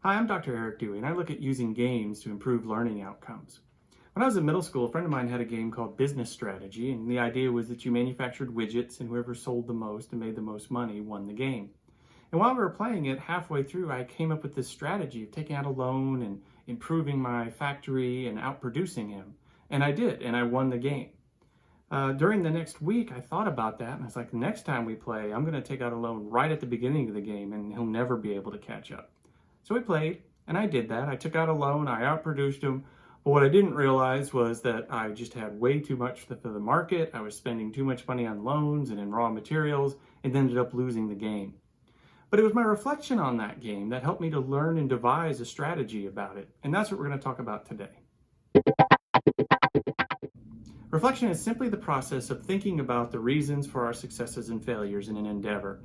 Hi, I'm Dr. Eric Dewey, and I look at using games to improve learning outcomes. When I was in middle school, a friend of mine had a game called Business Strategy, and the idea was that you manufactured widgets, and whoever sold the most and made the most money won the game. And while we were playing it, halfway through, I came up with this strategy of taking out a loan and improving my factory and outproducing him. And I did, and I won the game. During the next week, I thought about that, and I was like, next time we play, I'm going to take out a loan right at the beginning of the game, and he'll never be able to catch up. So we played, and I did that. I took out a loan, I outproduced him, but what I didn't realize was that I just had way too much for the market. I was spending too much money on loans and in raw materials, and ended up losing the game. But it was my reflection on that game that helped me to learn and devise a strategy about it, and that's what we're going to talk about today. Reflection is simply the process of thinking about the reasons for our successes and failures in an endeavor,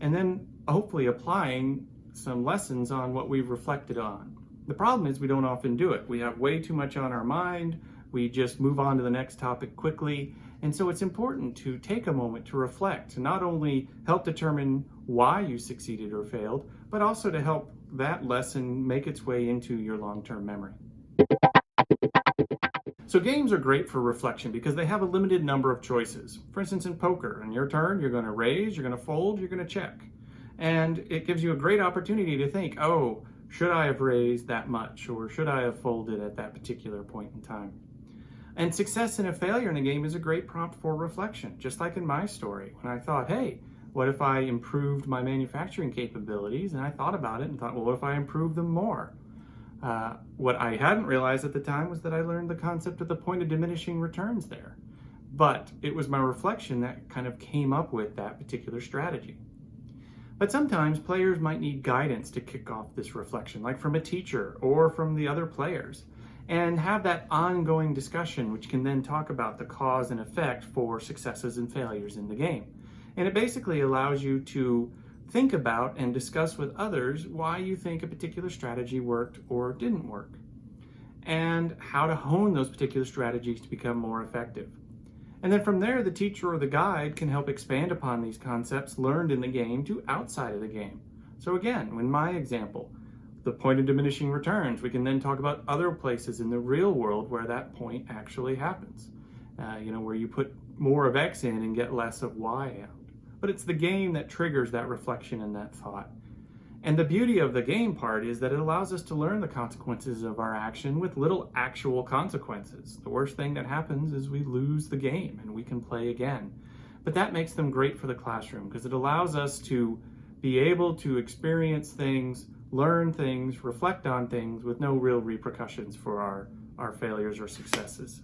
and then hopefully applying some lessons on what we've reflected on. The problem is we don't often do it. We have way too much on our mind. We just move on to the next topic quickly. And so it's important to take a moment to reflect, to not only help determine why you succeeded or failed, but also to help that lesson make its way into your long-term memory. So games are great for reflection because they have a limited number of choices. For instance, in poker, on your turn, you're going to raise, you're going to fold, you're going to check. And it gives you a great opportunity to think, oh, should I have raised that much, or should I have folded at that particular point in time? And success and a failure in a game is a great prompt for reflection, just like in my story, when I thought, hey, what if I improved my manufacturing capabilities? And I thought about it and thought, well, what if I improved them more? What I hadn't realized at the time was that I learned the concept of the point of diminishing returns there. But it was my reflection that kind of came up with that particular strategy. But sometimes players might need guidance to kick off this reflection, like from a teacher or from the other players, and have that ongoing discussion, which can then talk about the cause and effect for successes and failures in the game. And it basically allows you to think about and discuss with others why you think a particular strategy worked or didn't work, and how to hone those particular strategies to become more effective. And then from there, the teacher or the guide can help expand upon these concepts learned in the game to outside of the game. So again, in my example, the point of diminishing returns, we can then talk about other places in the real world where that point actually happens. Where you put more of X in and get less of Y out. But it's the game that triggers that reflection and that thought. And the beauty of the game part is that it allows us to learn the consequences of our action with little actual consequences. The worst thing that happens is we lose the game and we can play again. But that makes them great for the classroom because it allows us to be able to experience things, learn things, reflect on things with no real repercussions for our failures or successes.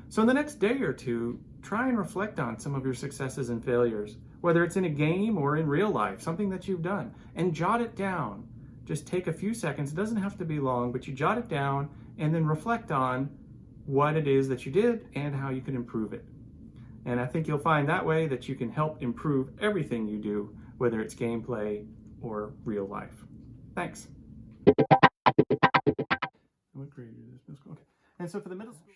So in the next day or two, try and reflect on some of your successes and failures, whether it's in a game or in real life, something that you've done, and jot it down. Just take a few seconds, it doesn't have to be long, but you jot it down and then reflect on what it is that you did and how you can improve it. And I think you'll find that way that you can help improve everything you do, whether it's gameplay or real life. Thanks. What grade is this? Okay. And so for the middle school.